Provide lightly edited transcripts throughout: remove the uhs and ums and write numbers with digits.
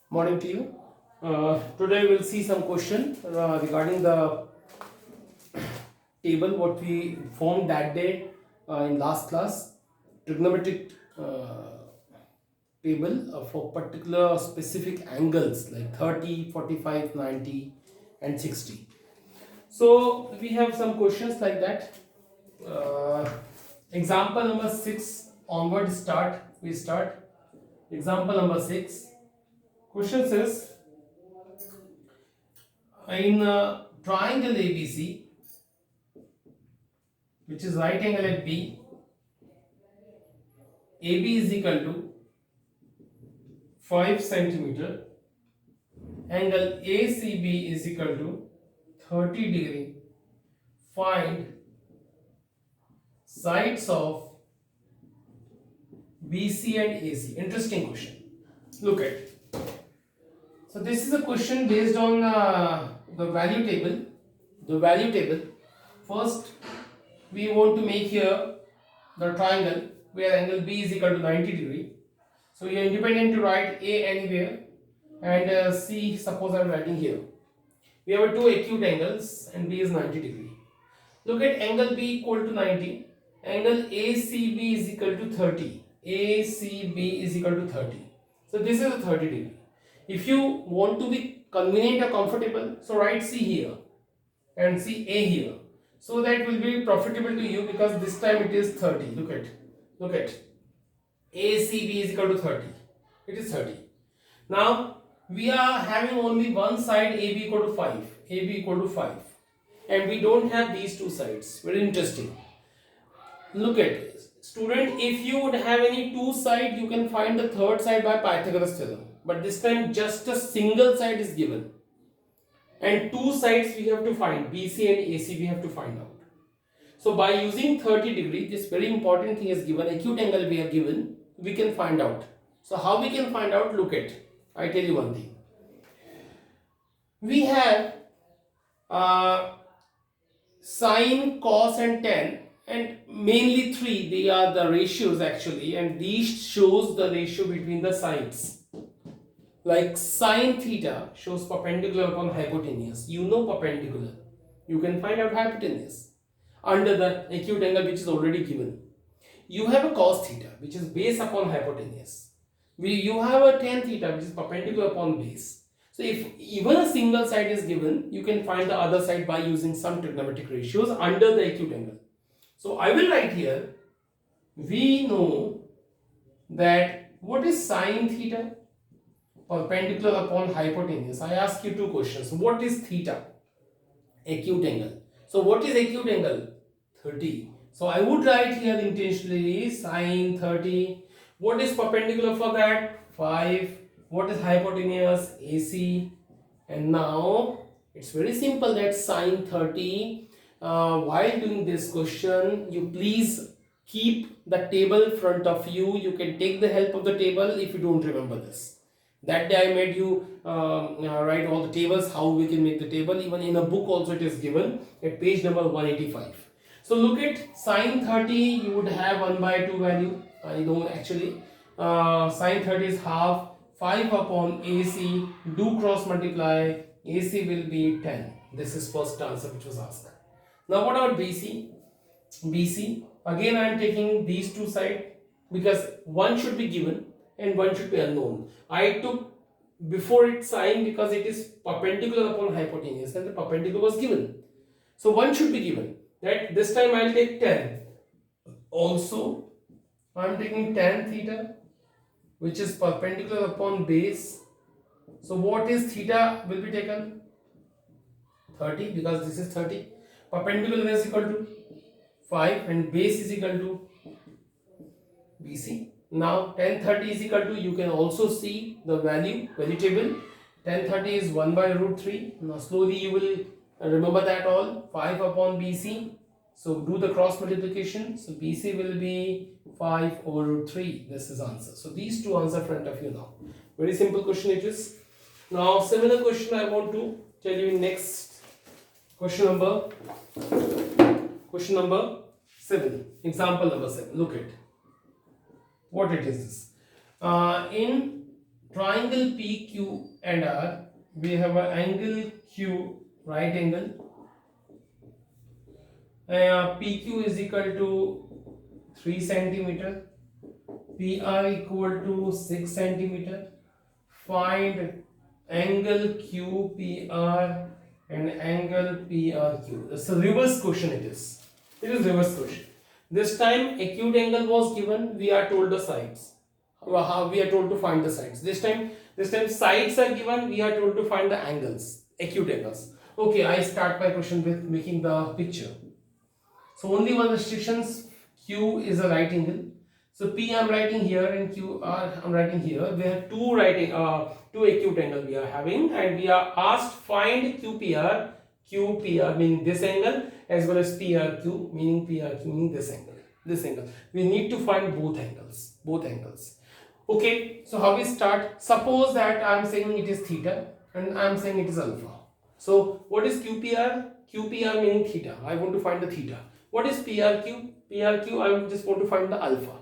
Morning to you. Today we'll see some question regarding the table what we formed that day in last class. Trigonometric table for particular specific angles like 30, 45, 90 and 60. So we have some questions like that. Example number 6 onward start. We start. Example number 6. Question says in triangle ABC, which is right angle at B, AB is equal to 5 centimeter, angle ACB is equal to 30 degree. Find sides of BC and AC. Interesting question. Look at. So this is a question based on the value table. The value table. First, we want to make here the triangle where angle B is equal to 90 degree. So you are independent to write A anywhere and C, suppose I am writing here. We have two acute angles and B is 90 degree. Look at angle B equal to 90. Angle ACB is equal to 30. ACB is equal to 30. So this is a 30 degree. If you want to be convenient or comfortable, so write C here and see A here. So that will be profitable to you because this time it is 30. Look at. ACB is equal to 30. It is 30. Now we are having only one side AB equal to 5. AB equal to 5. And we don't have these two sides. Very interesting. Look at this. Student, if you would have any two side, you can find the third side by Pythagoras theorem. But this time just a single side is given. And two sides we have to find. BC and AC we have to find out. So by using 30 degree, this very important thing is given. Acute angle we are given. We can find out. So how we can find out? Look at. I tell you one thing. We have sine, cos and tan, and mainly three. They are the ratios actually, and these shows the ratio between the sides. Like sine theta shows perpendicular upon hypotenuse. You know perpendicular. You can find out hypotenuse under the acute angle which is already given. You have a cos theta which is base upon hypotenuse. You have a tan theta which is perpendicular upon base. So if even a single side is given, you can find the other side by using some trigonometric ratios under the acute angle. So I will write here, we know that what is sine theta? Perpendicular upon hypotenuse. I ask you two questions. What is theta? Acute angle. So what is acute angle? 30. So I would write here intentionally sine 30. What is perpendicular for that? 5. What is hypotenuse? AC. And now it's very simple that sine 30. While doing this question, you please keep the table in front of you. You can take the help of the table if you don't remember this. That day I made you write all the tables, how we can make the table. Even in a book also it is given at page number 185. So look at sine 30, you would have 1 by 2 value. I know actually. Sine 30 is half. 5 upon AC. Do cross multiply. AC will be 10. This is first answer which was asked. Now what about BC? BC. Again I am taking these two sides because one should be given and one should be unknown. I took before it sine because it is perpendicular upon hypotenuse and the perpendicular was given. So one should be given. That this time I will take 10. Also I am taking tan theta which is perpendicular upon base. So what is theta will be taken? 30 because this is 30. Perpendicular is equal to 5 and base is equal to BC. Now tan 30 is equal to, you can also see the value table. Tan 30 is 1 by root 3. Now slowly you will remember that all. 5 upon BC. So do the cross multiplication. So BC will be 5 over root 3. This is answer. So these two answers in front of you now. Very simple question it is. Now similar question I want to tell you next. Question number 7. Example number 7. Look at what it is. In triangle PQ and R, we have an angle Q, right angle. PQ is equal to 3 centimeter, PR equal to 6 centimeter. Find angle QPR and angle PRQ. It's a reverse question it is. It is reverse question. This time acute angle was given, we are told the sides. How we are told to find the sides. This time sides are given, we are told to find the angles, acute angles. Okay, I start my question with making the picture. So only one restrictions, Q is a right angle. So P I am writing here and Q R I am writing here. We have two acute angle we are having, and we are asked find QPR. QPR meaning this angle, as well as PRQ meaning PRQ meaning this angle. This angle. We need to find both angles. Both angles. Okay. So how we start? Suppose that I am saying it is theta and I am saying it is alpha. So what is QPR? QPR meaning theta. I want to find the theta. What is PRQ? PRQ I just want to find the alpha.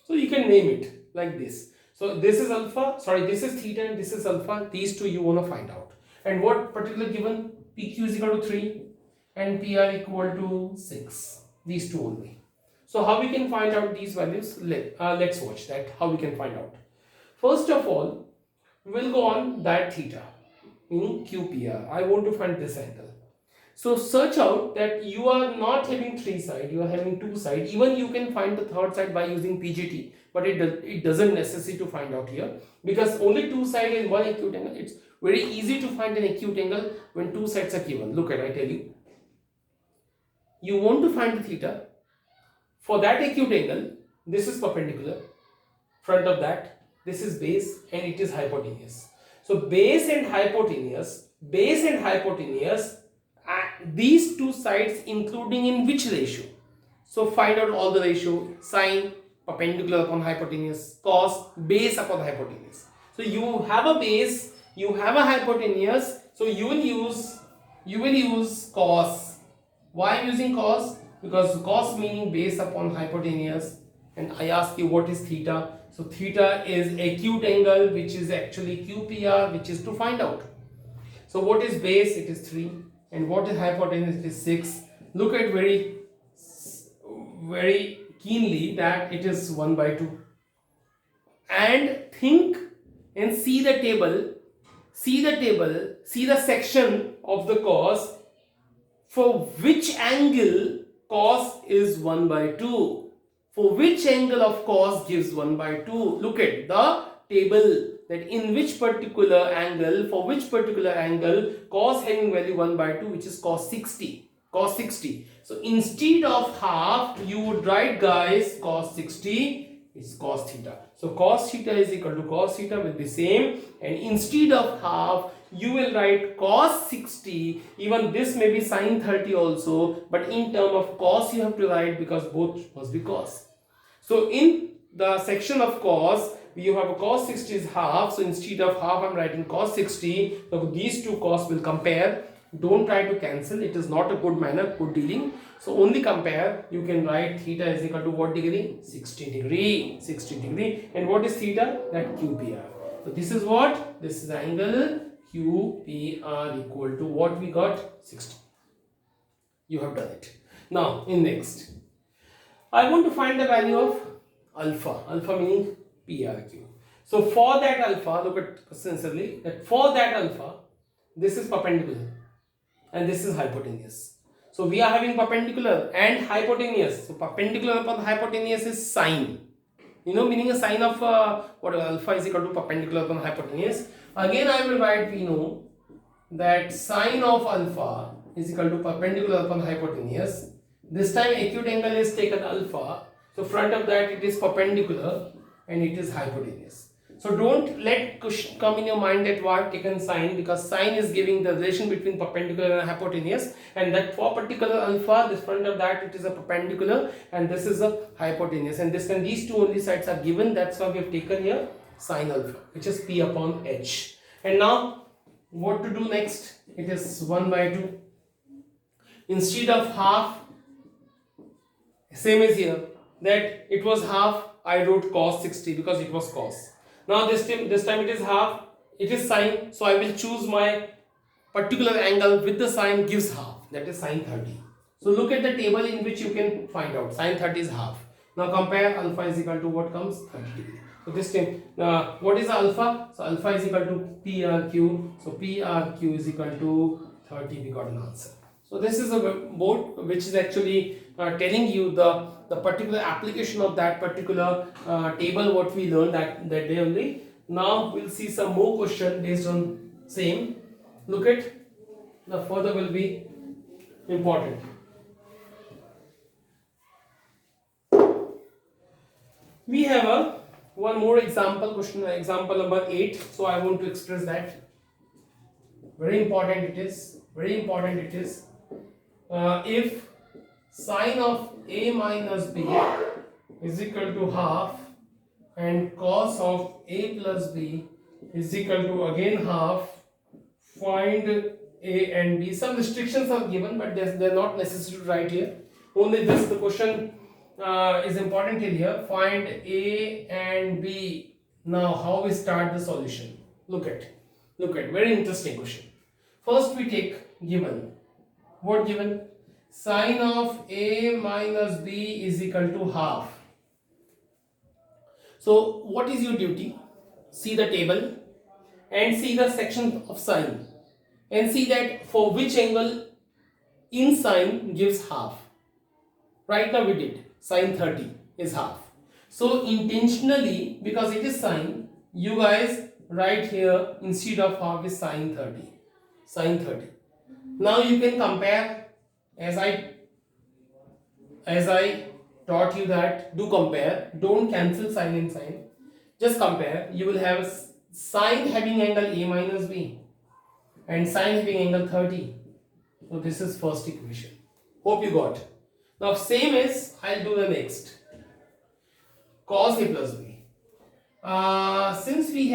So you can name it like this. So this is alpha, sorry, this is theta and this is alpha. These two you want to find out. And what particular given? PQ is equal to 3 and PR equal to 6. These two only. So how we can find out these values? Let's watch that, how we can find out. First of all, we will go on that theta, meaning QPR. I want to find this angle. So search out that you are not having 3 sides, you are having 2 sides. Even you can find the third side by using PGT, but it doesn't necessary to find out here, because only 2 sides and 1 acute angle. It's very easy to find an acute angle when 2 sides are given. Look at, I tell you. You want to find the theta. For that acute angle, this is perpendicular. Front of that, this is base and it is hypotenuse. So base and hypotenuse, these two sides including in which ratio? So find out all the ratio. Sine perpendicular upon hypotenuse, cos base upon hypotenuse. So you have a base, you have a hypotenuse, so you will use cos. Why I am using cos? Because cos meaning base upon hypotenuse, and I ask you what is theta. So theta is acute angle, which is actually QPR, which is to find out. So what is base? It is 3. And what is hypotenuse? It is 6. Look at very keenly that it is 1/2. And think and see the table, see the section of the cos for which angle cos is 1/2. For which angle of cos gives 1/2. Look at the table, that in which particular angle, for which particular angle cos having value 1/2, which is cos 60. Cos 60. So instead of half, you would write, guys, cos 60 is cos theta. So cos theta is equal to cos theta will be same, and instead of half, you will write cos 60. Even this may be sin 30 also, but in term of cos you have to write, because both must be cos. So in the section of cos, you have a cos 60 is half, so instead of half I am writing cos 60. So these two cos will compare. Don't try to cancel, it is not a good manner, good dealing. So only compare. You can write theta is equal to what degree? 60 degree. 60 degree. And what is theta? That QPR. So this is what? This is angle QPR equal to what we got? 60. You have done it. Now in next, I want to find the value of alpha. Alpha meaning PRQ. So for that alpha, look at sincerely, that for that alpha, this is perpendicular and this is hypotenuse. So we are having perpendicular and hypotenuse. So perpendicular upon hypotenuse is sine. You know, meaning a sine of what alpha is equal to perpendicular upon hypotenuse. Again I will write, we know that sine of alpha is equal to perpendicular upon hypotenuse. This time acute angle is taken alpha. So front of that it is perpendicular and it is hypotenuse. So don't let question come in your mind that why I've taken sine, because sine is giving the relation between perpendicular and hypotenuse, and that for particular alpha, this front of that it is a perpendicular and this is a hypotenuse, and this and these two only sides are given. That's why we have taken here sine alpha, which is P upon H. And now what to do next? It is 1/2. Instead of half, same as here, that it was half, I wrote cos 60 because it was cos. Now this time it is half, it is sine, so I will choose my particular angle with the sine gives half, that is sine 30. So look at the table in which you can find out sine 30 is half. Now compare alpha is equal to what comes 30 degree. So this time what is alpha? So alpha is equal to PRQ. So PRQ is equal to 30. We got an answer. So this is a board which is actually telling you the particular application of that particular table what we learned that day only. Now we'll see some more question based on same. Look at the further will be important. We have one more example question, example number 8. So I want to express that. Very important it is. Very important it is. If sine of a minus b is equal to half and cos of a plus b is equal to again half, find a and b. Some restrictions are given, but they're not necessary to write here. Only this, the question is important in here. Find a and b. Now how we start the solution? Look at very interesting question. First we take given. What given? Sine of a minus b is equal to half. So what is your duty? See the table and see the section of sine and see that for which angle in sine gives half. Right now we did sine 30 is half. So intentionally, because it is sine, you guys write here instead of half is sine 30. Sine 30. Now you can compare as I taught you that do compare. Don't cancel sine and sine. Just compare. You will have sine having angle a minus b and sine having angle 30. So this is first equation. Hope you got. Now same as I'll do the next. Cos a plus b. Since we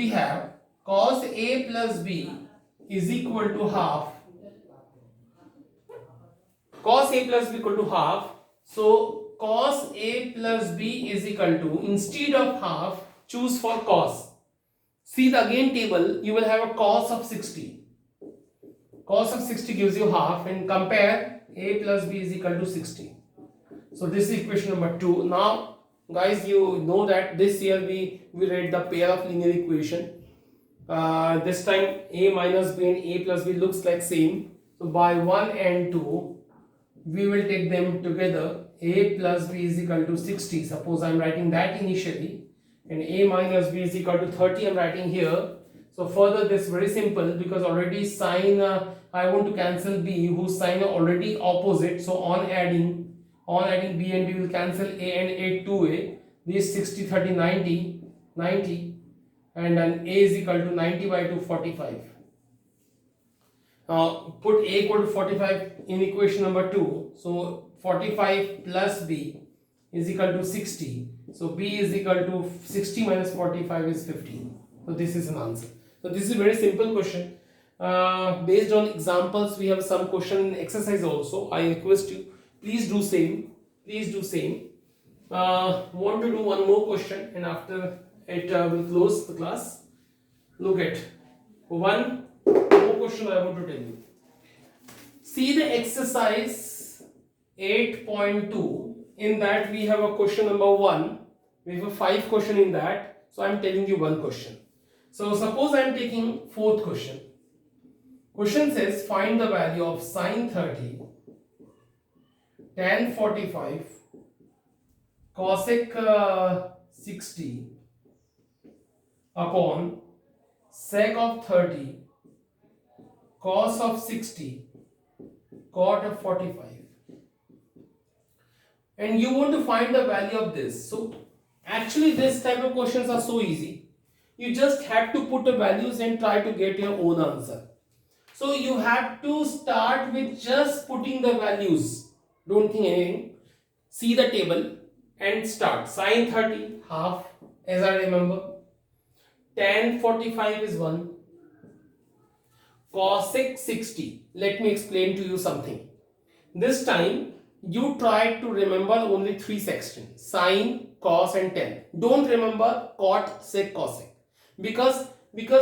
have cos a plus b is equal to half. Cos a plus b equal to half. So cos a plus b is equal to, instead of half, choose for cos. See the again table, you will have a cos of 60. Cos of 60 gives you half, and compare a plus b is equal to 60. So this is equation number 2. Now guys, you know that this year we read the pair of linear equation. This time a minus b and a plus b looks like same. So by 1 and 2 we will take them together. A plus b is equal to 60. Suppose I am writing that initially, and a minus b is equal to 30 I am writing here. So further this very simple, because already sine I want to cancel b whose sign are already opposite. So on adding b and b will cancel a and a 2a. This 60 30 90 and then a is equal to 90 by 2 45. Put a equal to 45 in equation number 2. So 45 plus b is equal to 60. So b is equal to 60 minus 45 is 15. So this is an answer. So this is a very simple question. Based on examples, we have some question exercise also. I request you, please do same. Want to do one more question, and after it will close the class. Look at one more question I want to tell you. See the exercise 8.2. In that we have a question number 1. We have a 5 question in that. So I am telling you one question. So suppose I am taking 4th question. Question says find the value of sine 30, tan 45, cosec 60 upon sec of 30, cos of 60, cot of 45. And you want to find the value of this. So actually this type of questions are so easy. You just have to put the values and try to get your own answer. So you have to start with just putting the values. Don't think anything. See the table and start. Sine 30 half, as I remember. Tan 45 is 1. Cosec 60. Let me explain to you something. This time you try to remember only three sections: sine, cos and tan. Don't remember cot, sec, cosec, because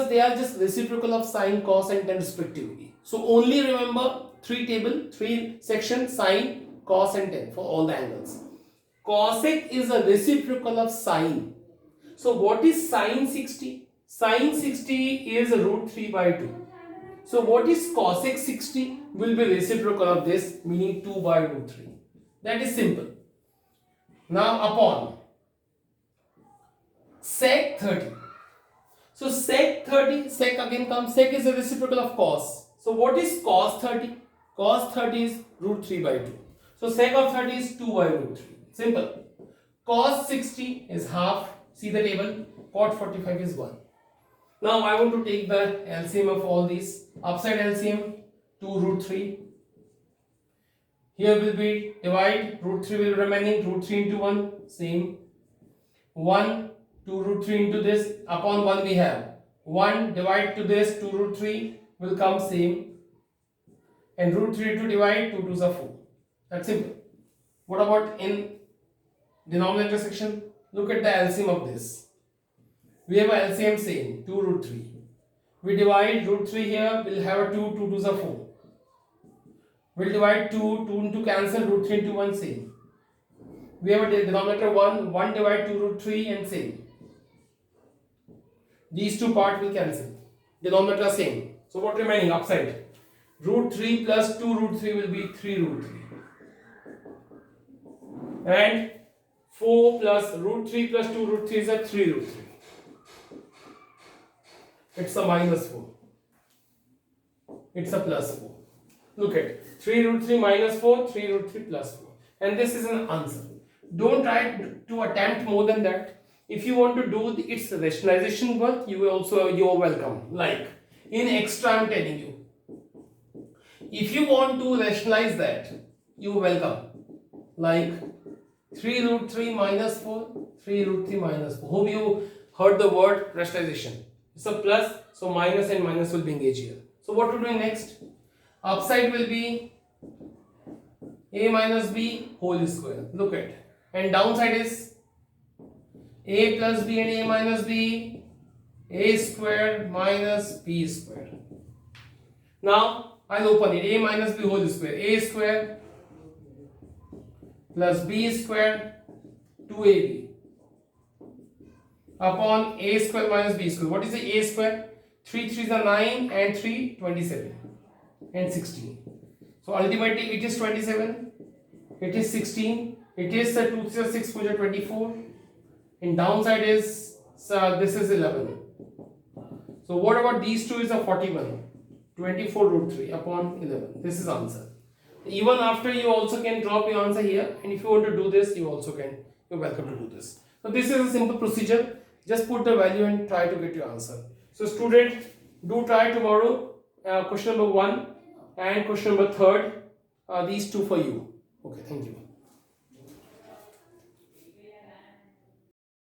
they are just reciprocal of sine, cos and tan respectively. So only remember three sections: sine, cos and tan for all the angles. Cosec is a reciprocal of sine. So what is sine 60? Sine 60 is root 3 by 2. So what is cosec 60? Will be reciprocal of this, meaning 2 by root 3. That is simple. Now upon sec 30. So sec 30, sec again comes, sec is a reciprocal of cos. So what is cos 30? Cos 30 is root 3 by 2. So sec of 30 is 2 by root 3. Simple. Cos 60 is half. See the table. Cot 45 is 1. Now I want to take the LCM of all these. Upside LCM 2 root 3. Here will be divide, root 3 will remaining, root 3 into 1, same. 1, 2 root 3 into this, upon 1 we have 1 divide to this, 2 root 3 will come same. And root 3 to divide, 2 2s are 4. That's simple. What about in denominator section? Look at the LCM of this. We have a LCM same, 2 root 3. We divide root 3 here, we'll have a 2, 2 2s are 4. We'll divide 2, 2 into cancel, root 3 into 1 same. We have a denominator 1, 1 divide 2 root 3 and same. These two parts will cancel. Denominator same. So what remaining upside? Root 3 plus 2 root 3 will be 3 root 3. And 4 plus root 3 plus 2 root 3 is a 3 root 3. It's a minus 4. It's a plus 4. Look at 3 root 3 minus 4, 3 root 3 plus 4. And this is an answer. Don't try to attempt more than that. If you want to do its rationalization work, you are welcome. Like in extra I'm telling you. If you want to rationalize that, you are welcome. Like 3 root 3 minus 4, 3 root 3 minus 4. Hope you heard the word rationalization. It's a plus, so minus and minus will be engaged here. So what to do next? Upside will be a minus b whole square. Look at. And downside is a plus b and a minus b, a square minus b square. Now I'll open it. A minus b whole square. A square plus b square 2ab upon a square minus b square. What is the a square? 3 3s are 9 and 3 27 and 16. So ultimately it is 27, it is 16, it is 2 3 are 6 4 are 24, and downside is this is 11. So what about these two is a 41, 24 root 3 upon 11. This is answer. Even after you also can drop your answer here, and if you want to do this you also can. You're welcome to do this. So this is a simple procedure. Just put the value and try to get your answer. So student, do try tomorrow question number 1 and question number 3, these two for you. Okay, thank you.